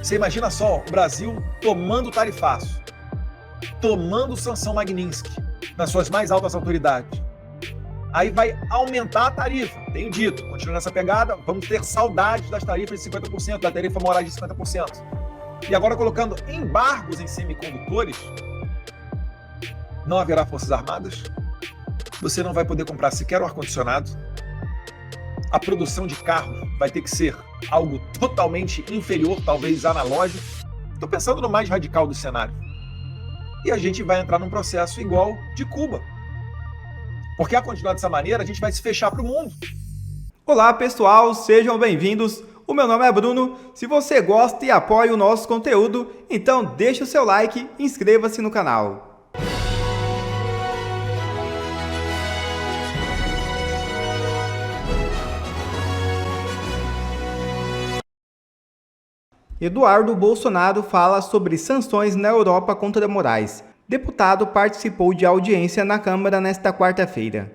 Você imagina só, o Brasil tomando tarifaço, tomando sanção Magnitsky nas suas mais altas autoridades. Aí vai aumentar a tarifa, tenho dito, continua nessa pegada, vamos ter saudades das tarifas de 50%, da tarifa moral de 50%. E agora colocando embargos em semicondutores, não haverá forças armadas, você não vai poder comprar sequer um ar-condicionado, a produção de carro vai ter que ser algo totalmente inferior, talvez analógico. Estou pensando no mais radical do cenário. E a gente vai entrar num processo igual de Cuba. Porque a continuar dessa maneira, a gente vai se fechar para o mundo. Olá pessoal, sejam bem-vindos. O meu nome é Bruno. Se você gosta e apoia o nosso conteúdo, então deixe o seu like e inscreva-se no canal. Eduardo Bolsonaro fala sobre sanções na Europa contra Moraes. Deputado participou de audiência na Câmara nesta quarta-feira.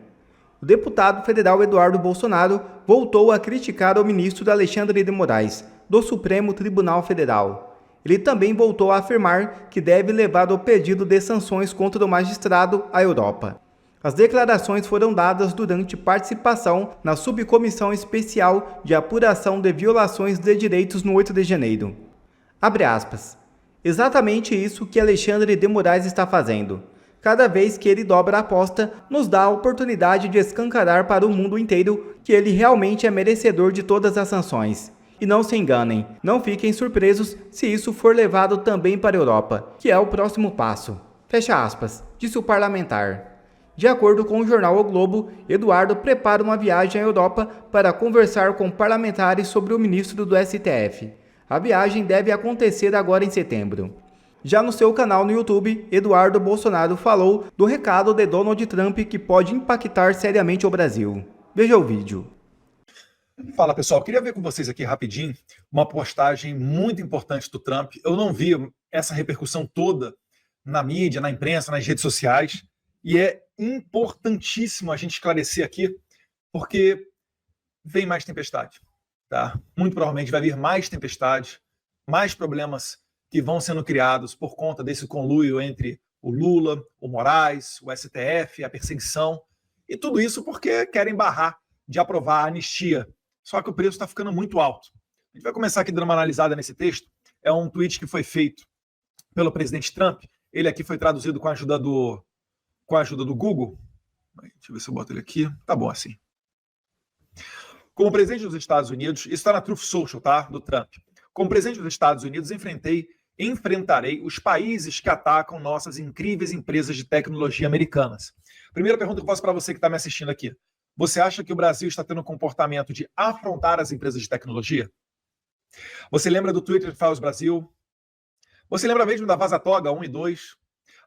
O deputado federal Eduardo Bolsonaro voltou a criticar o ministro Alexandre de Moraes, do Supremo Tribunal Federal. Ele também voltou a afirmar que deve levar o pedido de sanções contra o magistrado à Europa. As declarações foram dadas durante participação na Subcomissão Especial de Apuração de Violações de Direitos no 8 de janeiro. Abre aspas. Exatamente isso que Alexandre de Moraes está fazendo. Cada vez que ele dobra a aposta, nos dá a oportunidade de escancarar para o mundo inteiro que ele realmente é merecedor de todas as sanções. E não se enganem, não fiquem surpresos se isso for levado também para a Europa, que é o próximo passo. Fecha aspas, disse o parlamentar. De acordo com o jornal O Globo, Eduardo prepara uma viagem à Europa para conversar com parlamentares sobre o ministro do STF. A viagem deve acontecer agora em setembro. Já no seu canal no YouTube, Eduardo Bolsonaro falou do recado de Donald Trump que pode impactar seriamente o Brasil. Veja o vídeo. Fala pessoal, queria ver com vocês aqui rapidinho uma postagem muito importante do Trump. Eu não vi essa repercussão toda na mídia, na imprensa, nas redes sociais. E é importantíssimo a gente esclarecer aqui, porque vem mais tempestade. Tá? Muito provavelmente vai vir mais tempestade, mais problemas que vão sendo criados por conta desse conluio entre o Lula, o Moraes, o STF, a perseguição. E tudo isso porque querem barrar de aprovar a anistia. Só que o preço está ficando muito alto. A gente vai começar aqui dando uma analisada nesse texto. É um tweet que foi feito pelo presidente Trump. Ele aqui foi traduzido com a ajuda do Google. Deixa eu ver se eu boto ele aqui. Tá bom assim. Como presidente dos Estados Unidos, isso está na Truth Social, tá? Do Trump. Como presidente dos Estados Unidos, enfrentarei os países que atacam nossas incríveis empresas de tecnologia americanas. Primeira pergunta que eu faço para você que está me assistindo aqui. Você acha que o Brasil está tendo um comportamento de afrontar as empresas de tecnologia? Você lembra do Twitter Files Brasil? Você lembra mesmo da Vaza Toga 1 e 2?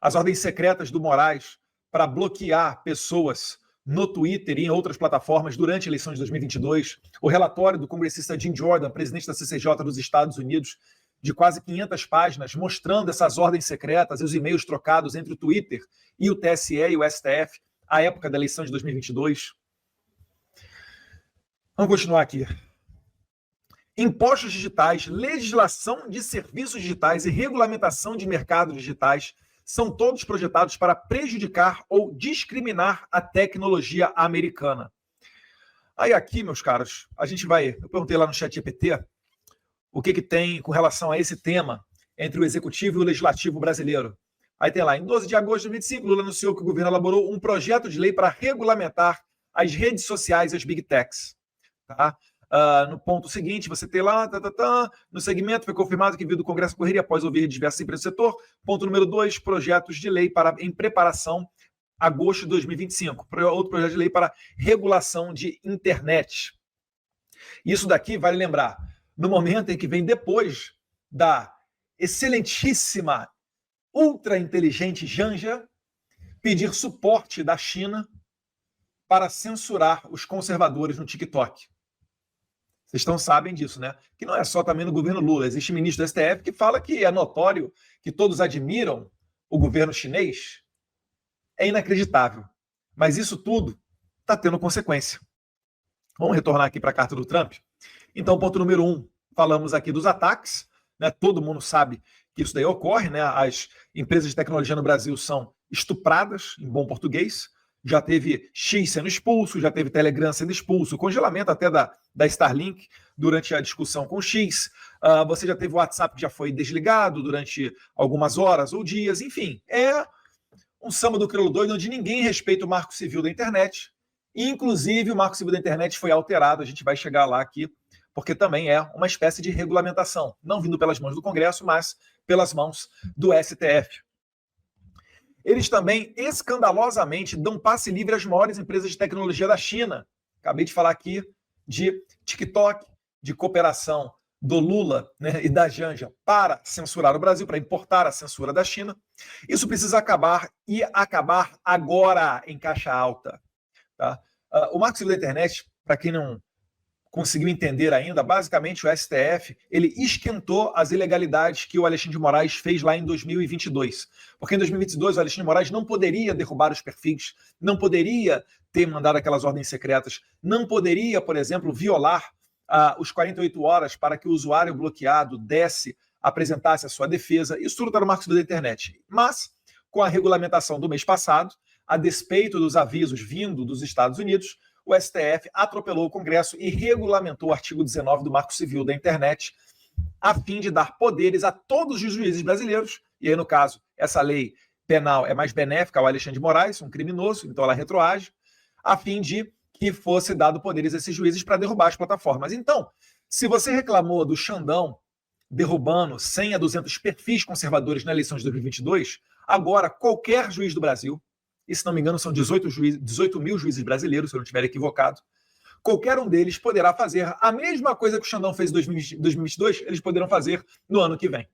As ordens secretas do Moraes para bloquear pessoas no Twitter e em outras plataformas durante a eleição de 2022, o relatório do congressista Jim Jordan, presidente da CCJ dos Estados Unidos, de quase 500 páginas, mostrando essas ordens secretas e os e-mails trocados entre o Twitter e o TSE e o STF à época da eleição de 2022. Vamos continuar aqui. Impostos digitais, legislação de serviços digitais e regulamentação de mercados digitais são todos projetados para prejudicar ou discriminar a tecnologia americana. Aí aqui, meus caros, eu perguntei lá no chat GPT o que tem com relação a esse tema entre o executivo e o legislativo brasileiro. Aí tem lá, em 12 de agosto de 2025, Lula anunciou que o governo elaborou um projeto de lei para regulamentar as redes sociais e as big techs. Tá? No ponto seguinte, você tem lá, no segmento, foi confirmado que veio do Congresso correria após ouvir diversas empresas do setor. Ponto número 2, projetos de lei em preparação, agosto de 2025. Outro projeto de lei para regulação de internet. Isso daqui, vale lembrar, no momento em que vem depois da excelentíssima, ultra inteligente Janja pedir suporte da China para censurar os conservadores no TikTok. Vocês sabem disso, né? Que não é só também no governo Lula. Existe ministro do STF que fala que é notório que todos admiram o governo chinês. É inacreditável. Mas isso tudo está tendo consequência. Vamos retornar aqui para a carta do Trump? Então, ponto número 1. Falamos aqui dos ataques. né? Todo mundo sabe que isso daí ocorre, né? As empresas de tecnologia no Brasil são estupradas, em bom português. Já teve X sendo expulso, já teve Telegram sendo expulso, congelamento até da Starlink durante a discussão com o X. Você já teve o WhatsApp que já foi desligado durante algumas horas ou dias. Enfim, é um samba do crioulo doido onde ninguém respeita o marco civil da internet. Inclusive, o marco civil da internet foi alterado, a gente vai chegar lá aqui, porque também é uma espécie de regulamentação, não vindo pelas mãos do Congresso, mas pelas mãos do STF. Eles também, escandalosamente, dão passe livre às maiores empresas de tecnologia da China. Acabei de falar aqui de TikTok, de cooperação do Lula, né, e da Janja para censurar o Brasil, para importar a censura da China. Isso precisa acabar e acabar agora em caixa alta. Tá? O marco civil da internet, para quem não conseguiu entender ainda, basicamente o STF ele esquentou as ilegalidades que o Alexandre de Moraes fez lá em 2022. Porque em 2022 o Alexandre de Moraes não poderia derrubar os perfis, não poderia ter mandado aquelas ordens secretas, não poderia, por exemplo, violar os 48 horas para que o usuário bloqueado apresentasse a sua defesa. Isso tudo está no marco civil da internet. Mas, com a regulamentação do mês passado, a despeito dos avisos vindo dos Estados Unidos, o STF atropelou o Congresso e regulamentou o artigo 19 do Marco Civil da Internet, a fim de dar poderes a todos os juízes brasileiros. E aí, no caso, essa lei penal é mais benéfica ao Alexandre de Moraes, um criminoso, então ela retroage, a fim de que fosse dado poderes a esses juízes para derrubar as plataformas. Então, se você reclamou do Xandão derrubando 100 a 200 perfis conservadores na eleição de 2022, agora qualquer juiz do Brasil, e se não me engano são 18 mil juízes brasileiros, se eu não estiver equivocado, qualquer um deles poderá fazer a mesma coisa que o Xandão fez em 2022, eles poderão fazer no ano que vem.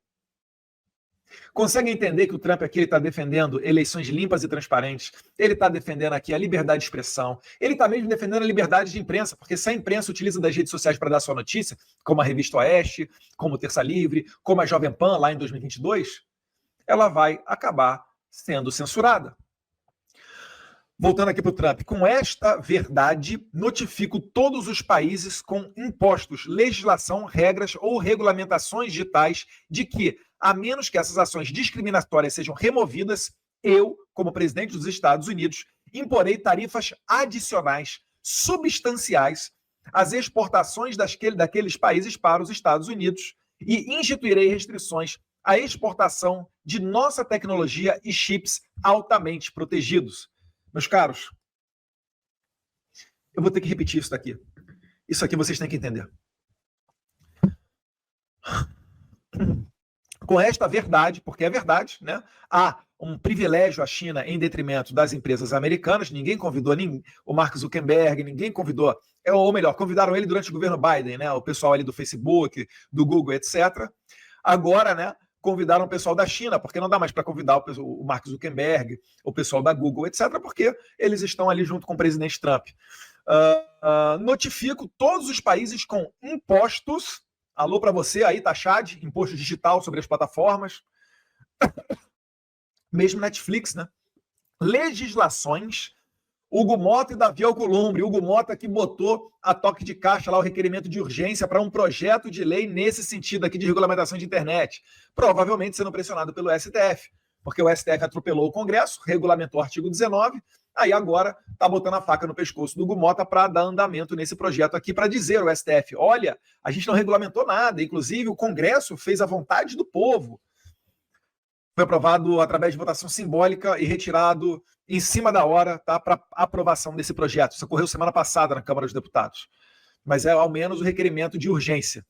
Consegue entender que o Trump aqui está defendendo eleições limpas e transparentes, ele está defendendo aqui a liberdade de expressão, ele está mesmo defendendo a liberdade de imprensa, porque se a imprensa utiliza das redes sociais para dar sua notícia, como a Revista Oeste, como Terça Livre, como a Jovem Pan lá em 2022, ela vai acabar sendo censurada. Voltando aqui para o Trump, com esta verdade, notifico todos os países com impostos, legislação, regras ou regulamentações digitais de que, a menos que essas ações discriminatórias sejam removidas, eu, como presidente dos Estados Unidos, imporei tarifas adicionais, substanciais, às exportações daqueles países para os Estados Unidos e instituirei restrições à exportação de nossa tecnologia e chips altamente protegidos. Meus caros, eu vou ter que repetir isso daqui. Isso aqui vocês têm que entender. Com esta verdade, porque é verdade, né? Há um privilégio à China em detrimento das empresas americanas. Ninguém convidou o Mark Zuckerberg, ninguém convidou, ou melhor, convidaram ele durante o governo Biden, né? O pessoal ali do Facebook, do Google, etc. Agora, né? Convidaram o pessoal da China, porque não dá mais para convidar o Mark Zuckerberg, o pessoal da Google, etc., porque eles estão ali junto com o presidente Trump. Notifico todos os países com impostos. Alô para você aí, Taxad, imposto digital sobre as plataformas. Mesmo Netflix, né? Legislações. Hugo Mota e Davi Alcolumbre. Hugo Mota que botou a toque de caixa lá o requerimento de urgência para um projeto de lei nesse sentido aqui de regulamentação de internet. Provavelmente sendo pressionado pelo STF, porque o STF atropelou o Congresso, regulamentou o artigo 19, aí agora está botando a faca no pescoço do Hugo Mota para dar andamento nesse projeto aqui, para dizer ao STF, olha, a gente não regulamentou nada, inclusive o Congresso fez a vontade do povo. Foi aprovado através de votação simbólica e retirado em cima da hora, tá, para aprovação desse projeto. Isso ocorreu semana passada na Câmara dos Deputados. Mas é ao menos o requerimento de urgência.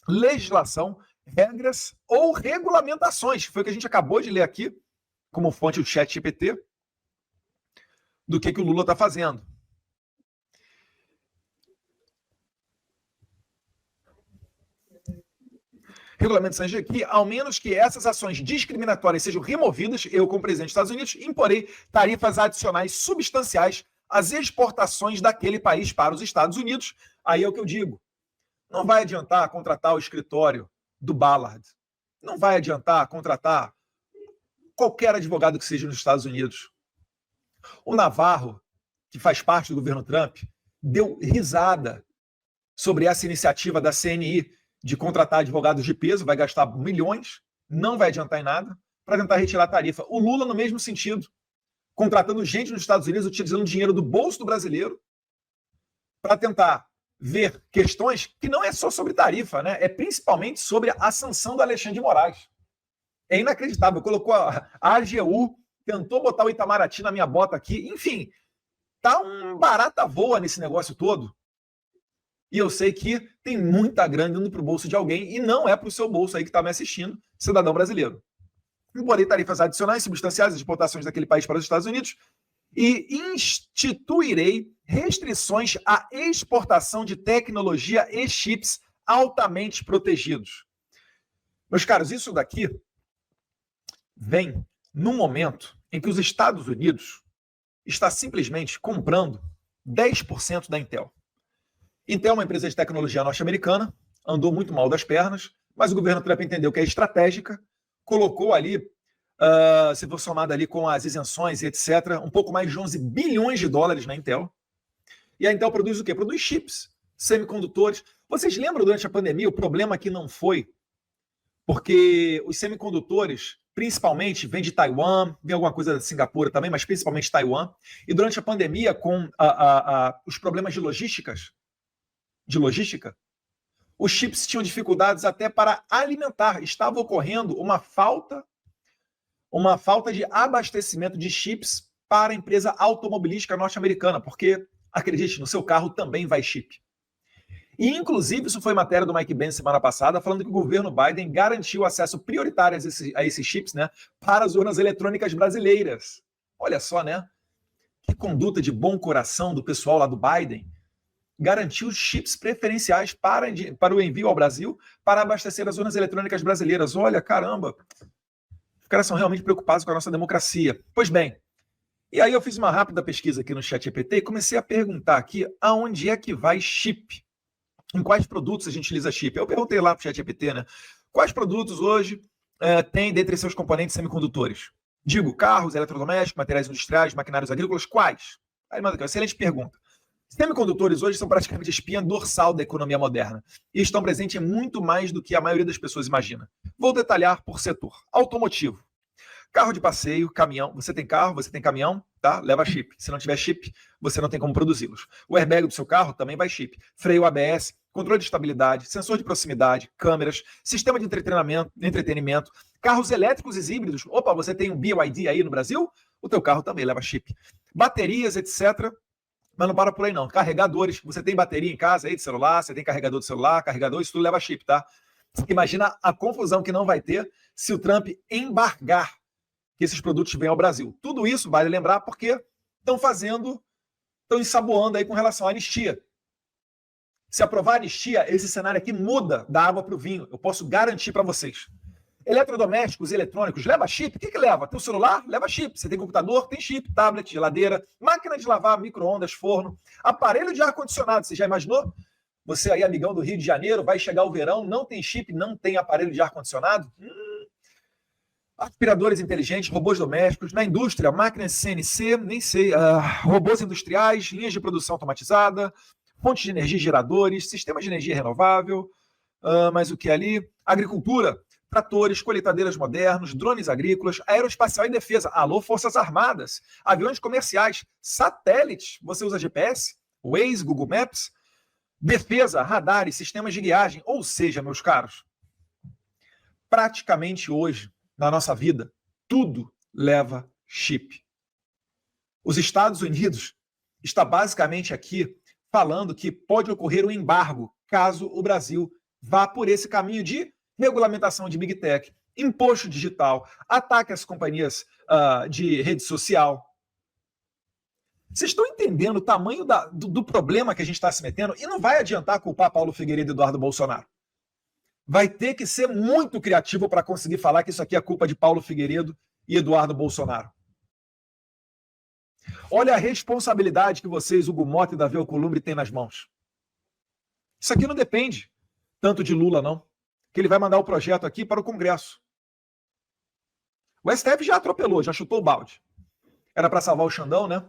Legislação, regras ou regulamentações, que foi o que a gente acabou de ler aqui, como fonte do ChatGPT, do que o Lula está fazendo. Regulamentações de que, ao menos que essas ações discriminatórias sejam removidas, eu, como presidente dos Estados Unidos, imporei tarifas adicionais substanciais às exportações daquele país para os Estados Unidos. Aí é o que eu digo. Não vai adiantar contratar o escritório do Ballard. Não vai adiantar contratar qualquer advogado que seja nos Estados Unidos. O Navarro, que faz parte do governo Trump, deu risada sobre essa iniciativa da CNI de contratar advogados de peso, vai gastar milhões, não vai adiantar em nada, para tentar retirar a tarifa. O Lula, no mesmo sentido, contratando gente nos Estados Unidos, utilizando dinheiro do bolso do brasileiro, para tentar ver questões que não é só sobre tarifa, né? É principalmente sobre a sanção do Alexandre de Moraes. É inacreditável. Colocou a AGU, tentou botar o Itamaraty na minha bota aqui. Enfim, tá um barata voa nesse negócio todo. E eu sei que tem muita grana indo para o bolso de alguém e não é para o seu bolso aí que está me assistindo, cidadão brasileiro. Imporei tarifas adicionais substanciais às exportações daquele país para os Estados Unidos e instituirei restrições à exportação de tecnologia e chips altamente protegidos. Meus caros, isso daqui vem num momento em que os Estados Unidos está simplesmente comprando 10% da Intel. Intel é uma empresa de tecnologia norte-americana, andou muito mal das pernas, mas o governo Trump entendeu que é estratégica, colocou ali, se for somado ali com as isenções e etc., um pouco mais de 11 bilhões de dólares na Intel. E a Intel produz o quê? Produz chips, semicondutores. Vocês lembram durante a pandemia o problema que não foi? Porque os semicondutores, principalmente, vêm de Taiwan, vem alguma coisa da Singapura também, mas principalmente Taiwan. E durante a pandemia, com os problemas de logística, os chips tinham dificuldades até para alimentar. Estava ocorrendo uma falta de abastecimento de chips para a empresa automobilística norte-americana, porque, acredite, no seu carro também vai chip. E, inclusive, isso foi matéria do Mike Pence semana passada, falando que o governo Biden garantiu acesso prioritário a esses chips, né, para as urnas eletrônicas brasileiras. Olha só, né? Que conduta de bom coração do pessoal lá do Biden. Garantiu chips preferenciais para o envio ao Brasil para abastecer as urnas eletrônicas brasileiras. Olha, caramba, os caras são realmente preocupados com a nossa democracia. Pois bem, e aí eu fiz uma rápida pesquisa aqui no ChatGPT e comecei a perguntar aqui aonde é que vai chip. Em quais produtos a gente utiliza chip? Eu perguntei lá para o ChatGPT, né? Quais produtos hoje tem dentre seus componentes semicondutores? Digo, carros, eletrodomésticos, materiais industriais, maquinários agrícolas, quais? Aí manda aqui, uma excelente pergunta. Semicondutores hoje são praticamente a espinha dorsal da economia moderna e estão presentes em muito mais do que a maioria das pessoas imagina. Vou detalhar por setor. Automotivo. Carro de passeio, caminhão. Você tem carro, você tem caminhão, tá? Leva chip. Se não tiver chip, você não tem como produzi-los. O airbag do seu carro também vai chip. Freio ABS, controle de estabilidade, sensor de proximidade, câmeras, sistema de entretenimento, carros elétricos e híbridos. Opa, você tem um BYD aí no Brasil? O teu carro também leva chip. Baterias, etc. Mas não para por aí não. Carregadores. Você tem bateria em casa aí de celular, você tem carregador de celular, carregador, isso tudo leva chip, tá? Imagina a confusão que não vai ter se o Trump embargar que esses produtos venham ao Brasil. Tudo isso vale lembrar porque estão ensaboando aí com relação à anistia. Se aprovar a anistia, esse cenário aqui muda da água para o vinho. Eu posso garantir para vocês. Eletrodomésticos, eletrônicos, leva chip? O que leva? Teu celular? Leva chip. Você tem computador? Tem chip. Tablet, geladeira, máquina de lavar, micro-ondas, forno, aparelho de ar-condicionado. Você já imaginou? Você aí, amigão do Rio de Janeiro, vai chegar o verão, não tem chip, não tem aparelho de ar-condicionado? Aspiradores inteligentes, robôs domésticos, na indústria, máquinas CNC, nem sei, robôs industriais, linhas de produção automatizada, fontes de energia, geradores, sistemas de energia renovável, mas o que ali? Agricultura, tratores, colheitadeiras modernos, drones agrícolas, aeroespacial e defesa. Alô, Forças Armadas, aviões comerciais, satélites, você usa GPS, Waze, Google Maps, defesa, radares, sistemas de guiagem, ou seja, meus caros, praticamente hoje, na nossa vida, tudo leva chip. Os Estados Unidos está basicamente aqui falando que pode ocorrer um embargo caso o Brasil vá por esse caminho de regulamentação de Big Tech, imposto digital, ataque às companhias de rede social. Vocês estão entendendo o tamanho do problema que a gente está se metendo? E não vai adiantar culpar Paulo Figueiredo e Eduardo Bolsonaro. Vai ter que ser muito criativo para conseguir falar que isso aqui é culpa de Paulo Figueiredo e Eduardo Bolsonaro. Olha a responsabilidade que vocês, Hugo Mota e Davi Alcolumbre, têm nas mãos. Isso aqui não depende tanto de Lula, não. Que ele vai mandar o projeto aqui para o Congresso. O STF já atropelou, já chutou o balde. Era para salvar o Xandão, né?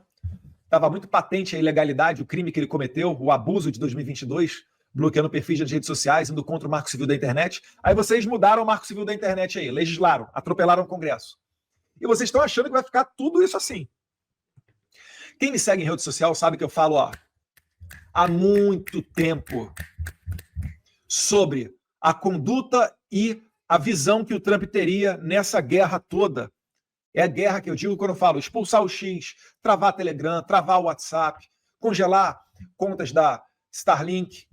Estava muito patente a ilegalidade, o crime que ele cometeu, o abuso de 2022. bloqueando perfis das redes sociais, indo contra o Marco Civil da Internet. Aí vocês mudaram o Marco Civil da Internet aí, legislaram, atropelaram o Congresso. E vocês estão achando que vai ficar tudo isso assim. Quem me segue em rede social sabe que eu falo há muito tempo sobre a conduta e a visão que o Trump teria nessa guerra toda. É a guerra que eu digo quando eu falo expulsar o X, travar Telegram, travar o WhatsApp, congelar contas da Starlink.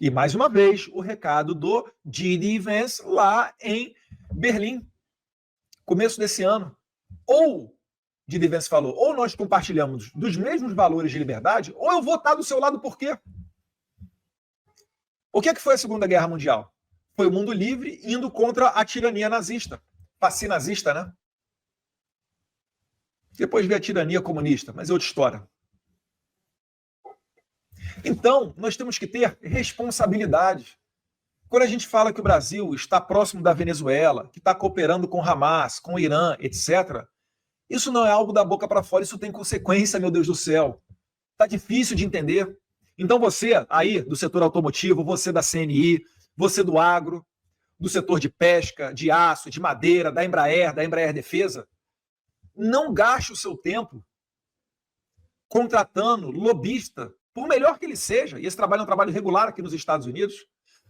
E, mais uma vez, o recado do J.D. Vance lá em Berlim, começo desse ano. Ou, J.D. Vance falou, ou nós compartilhamos dos mesmos valores de liberdade, ou eu vou estar do seu lado por quê? O que foi a Segunda Guerra Mundial? Foi o mundo livre indo contra a tirania nazista. Fascinazista, né? Depois veio a tirania comunista, mas é outra história. Então, nós temos que ter responsabilidade. Quando a gente fala que o Brasil está próximo da Venezuela, que está cooperando com Hamas, com o Irã, etc., isso não é algo da boca para fora, isso tem consequência, meu Deus do céu. Está difícil de entender. Então você, aí, do setor automotivo, você da CNI, você do agro, do setor de pesca, de aço, de madeira, da Embraer Defesa, não gaste o seu tempo contratando lobista, por melhor que ele seja, e esse trabalho é um trabalho regular aqui nos Estados Unidos,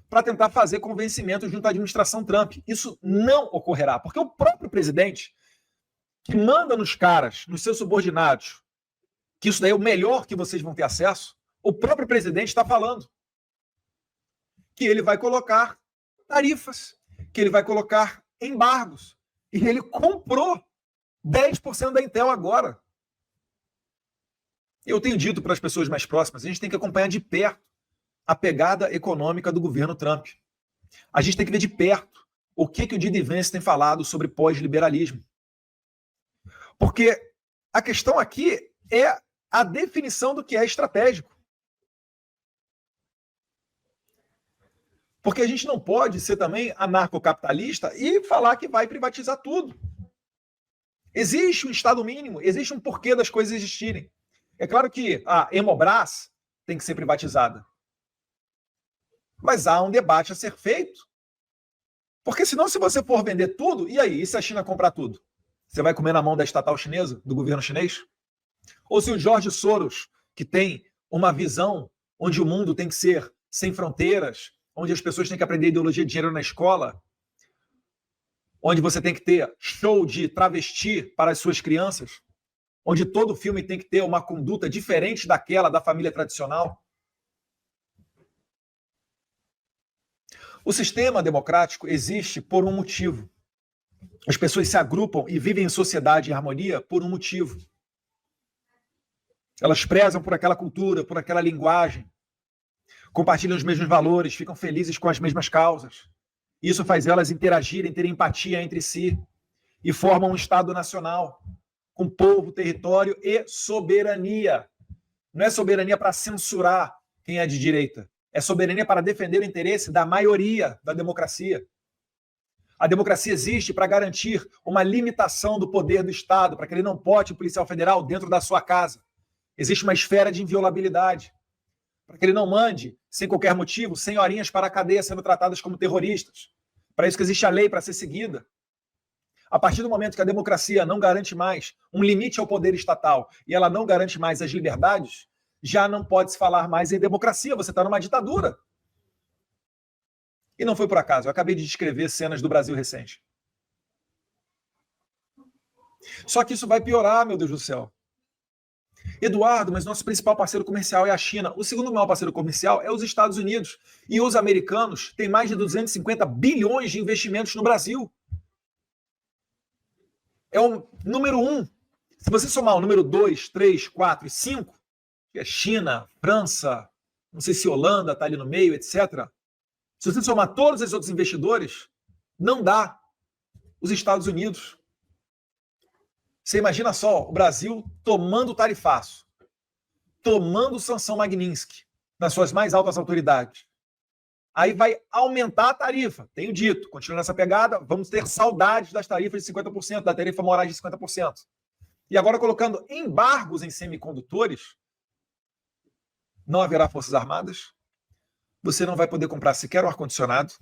para tentar fazer convencimento junto à administração Trump. Isso não ocorrerá, porque o próprio presidente, que manda nos caras, nos seus subordinados, que isso daí é o melhor que vocês vão ter acesso, o próprio presidente está falando que ele vai colocar tarifas, que ele vai colocar embargos. E ele comprou 10% da Intel agora. Eu tenho dito para as pessoas mais próximas, a gente tem que acompanhar de perto a pegada econômica do governo Trump. A gente tem que ver de perto o que o J.D. Vance tem falado sobre pós-liberalismo. Porque a questão aqui é a definição do que é estratégico. Porque a gente não pode ser também anarcocapitalista e falar que vai privatizar tudo. Existe um Estado mínimo, existe um porquê das coisas existirem. É claro que a Hemobras tem que ser privatizada. Mas há um debate a ser feito. Porque senão, se você for vender tudo, e aí? E se a China comprar tudo? Você vai comer na mão da estatal chinesa, do governo chinês? Ou se o George Soros, que tem uma visão onde o mundo tem que ser sem fronteiras, onde as pessoas têm que aprender ideologia de gênero na escola, onde você tem que ter show de travesti para as suas crianças, onde todo filme tem que ter uma conduta diferente daquela da família tradicional. O sistema democrático existe por um motivo. As pessoas se agrupam e vivem em sociedade em harmonia por um motivo. Elas prezam por aquela cultura, por aquela linguagem, compartilham os mesmos valores, ficam felizes com as mesmas causas. Isso faz elas interagirem, terem empatia entre si e formam um Estado nacional com povo, território e soberania. Não é soberania para censurar quem é de direita. É soberania para defender o interesse da maioria da democracia. A democracia existe para garantir uma limitação do poder do Estado, para que ele não pote o policial federal dentro da sua casa. Existe uma esfera de inviolabilidade, para que ele não mande, sem qualquer motivo, senhorinhas para a cadeia sendo tratadas como terroristas. Para isso que existe a lei para ser seguida. A partir do momento que a democracia não garante mais um limite ao poder estatal e ela não garante mais as liberdades, já não pode se falar mais em democracia, você está numa ditadura. E não foi por acaso, eu acabei de descrever cenas do Brasil recente. Só que isso vai piorar, meu Deus do céu. Eduardo, mas nosso principal parceiro comercial é a China. O segundo maior parceiro comercial é os Estados Unidos. E os americanos têm mais de 250 bilhões de investimentos no Brasil. É o número 1. Se você somar o número 2, 3, 4 e 5, que é China, França, não sei se Holanda está ali no meio, etc. Se você somar todos os outros investidores, não dá os Estados Unidos. Você imagina só, o Brasil tomando tarifaço, tomando sanção Magnitsky nas suas mais altas autoridades. Aí vai aumentar a tarifa. Tenho dito, continuando nessa pegada, vamos ter saudades das tarifas de 50%, da tarifa morais de 50%. E agora colocando embargos em semicondutores, não haverá forças armadas, você não vai poder comprar sequer um ar-condicionado,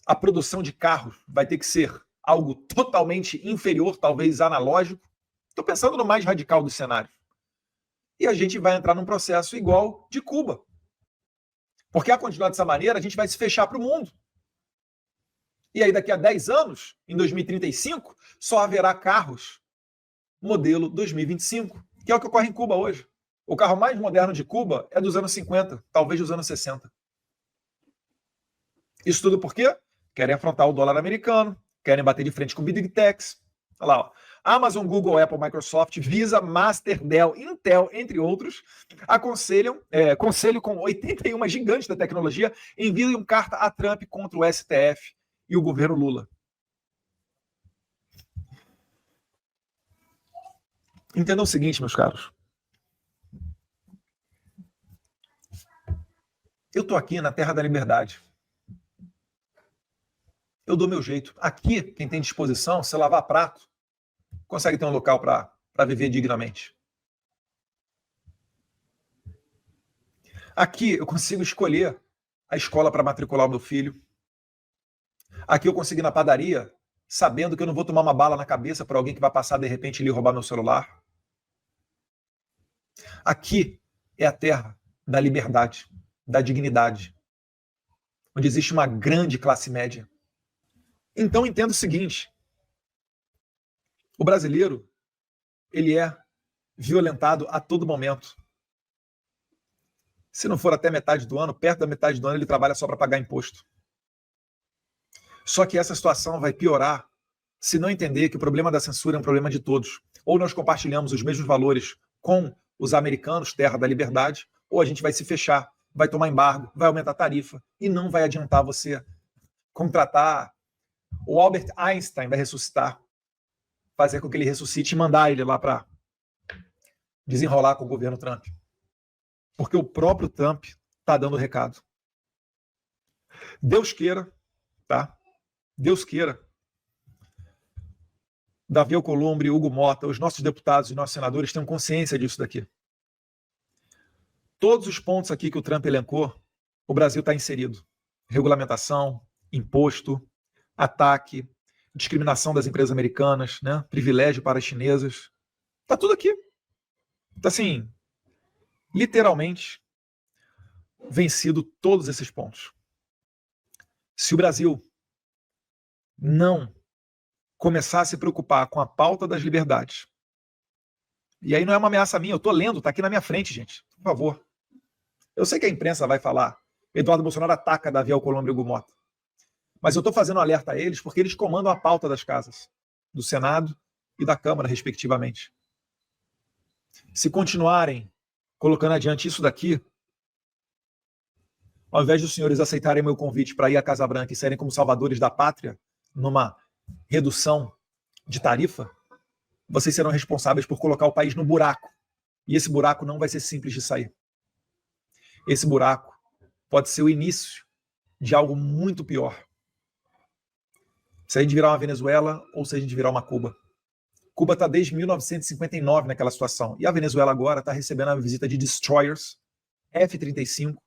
a produção de carros vai ter que ser algo totalmente inferior, talvez analógico. Estou pensando no mais radical dos cenários. E a gente vai entrar num processo igual de Cuba. Porque a continuar dessa maneira, a gente vai se fechar para o mundo. E aí, daqui a 10 anos, em 2035, só haverá carros modelo 2025, que é o que ocorre em Cuba hoje. O carro mais moderno de Cuba é dos anos 50, talvez dos anos 60. Isso tudo por quê? Querem afrontar o dólar americano, querem bater de frente com o Big Techs. Olha lá, ó. Amazon, Google, Apple, Microsoft, Visa, Master, Dell, Intel, entre outros, conselho com 81 gigantes da tecnologia enviam carta a Trump contra o STF e o governo Lula. Entendam o seguinte, meus caros. Eu estou aqui na terra da liberdade. Eu dou meu jeito. Aqui, quem tem disposição, se lavar prato, consegue ter um local para viver dignamente. Aqui eu consigo escolher a escola para matricular o meu filho. Aqui eu consigo ir na padaria sabendo que eu não vou tomar uma bala na cabeça por alguém que vai passar de repente e lhe roubar meu celular. Aqui é a terra da liberdade, da dignidade, onde existe uma grande classe média. Então entenda o seguinte: o brasileiro, ele é violentado a todo momento. Se não for até metade do ano, perto da metade do ano, ele trabalha só para pagar imposto. Só que essa situação vai piorar se não entender que o problema da censura é um problema de todos. Ou nós compartilhamos os mesmos valores com os americanos, terra da liberdade, ou a gente vai se fechar, vai tomar embargo, vai aumentar a tarifa e não vai adiantar você contratar. O Albert Einstein vai ressuscitar, fazer com que ele ressuscite e mandar ele lá para desenrolar com o governo Trump. Porque o próprio Trump está dando o recado. Deus queira, tá? Deus queira. Davi Alcolumbre, Hugo Mota, os nossos deputados e nossos senadores tenham consciência disso daqui. Todos os pontos aqui que o Trump elencou, o Brasil está inserido. Regulamentação, imposto, ataque, discriminação das empresas americanas, né? Privilégio para as chinesas. Está tudo aqui. Está assim, literalmente, vencido todos esses pontos. Se o Brasil não começar a se preocupar com a pauta das liberdades, e aí não é uma ameaça minha, eu estou lendo, está aqui na minha frente, gente, por favor. Eu sei que a imprensa vai falar, Eduardo Bolsonaro ataca Davi Alcolumbre e Hugo Mota, mas eu estou fazendo um alerta a eles porque eles comandam a pauta das casas, do Senado e da Câmara, respectivamente. Se continuarem colocando adiante isso daqui, ao invés dos senhores aceitarem meu convite para ir à Casa Branca e serem como salvadores da pátria, numa redução de tarifa, vocês serão responsáveis por colocar o país no buraco. E esse buraco não vai ser simples de sair. Esse buraco pode ser o início de algo muito pior. Se a gente virar uma Venezuela ou se a gente virar uma Cuba. Cuba está desde 1959 naquela situação. E a Venezuela agora está recebendo a visita de destroyers, F-35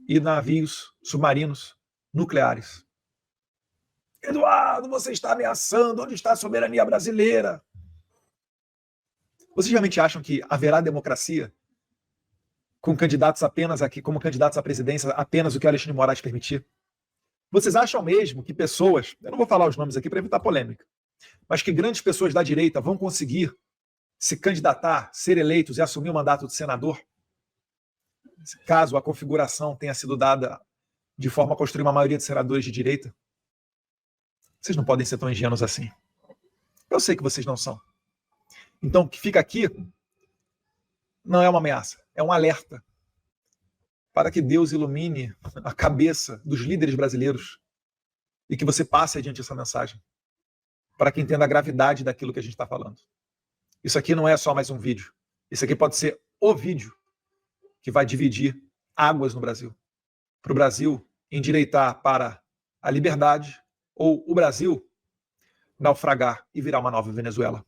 e navios submarinos nucleares. Eduardo, você está ameaçando. Onde está a soberania brasileira? Vocês realmente acham que haverá democracia com candidatos apenas aqui, como candidatos à presidência, apenas o que Alexandre de Moraes permitir? Vocês acham mesmo que pessoas, eu não vou falar os nomes aqui para evitar polêmica, mas que grandes pessoas da direita vão conseguir se candidatar, ser eleitos e assumir o mandato de senador, caso a configuração tenha sido dada de forma a construir uma maioria de senadores de direita? Vocês não podem ser tão ingênuos assim. Eu sei que vocês não são. Então, o que fica aqui não é uma ameaça, é um alerta para que Deus ilumine a cabeça dos líderes brasileiros e que você passe adiante essa mensagem, para que entenda a gravidade daquilo que a gente está falando. Isso aqui não é só mais um vídeo. Isso aqui pode ser o vídeo que vai dividir águas no Brasil. Para o Brasil endireitar para a liberdade ou o Brasil naufragar e virar uma nova Venezuela.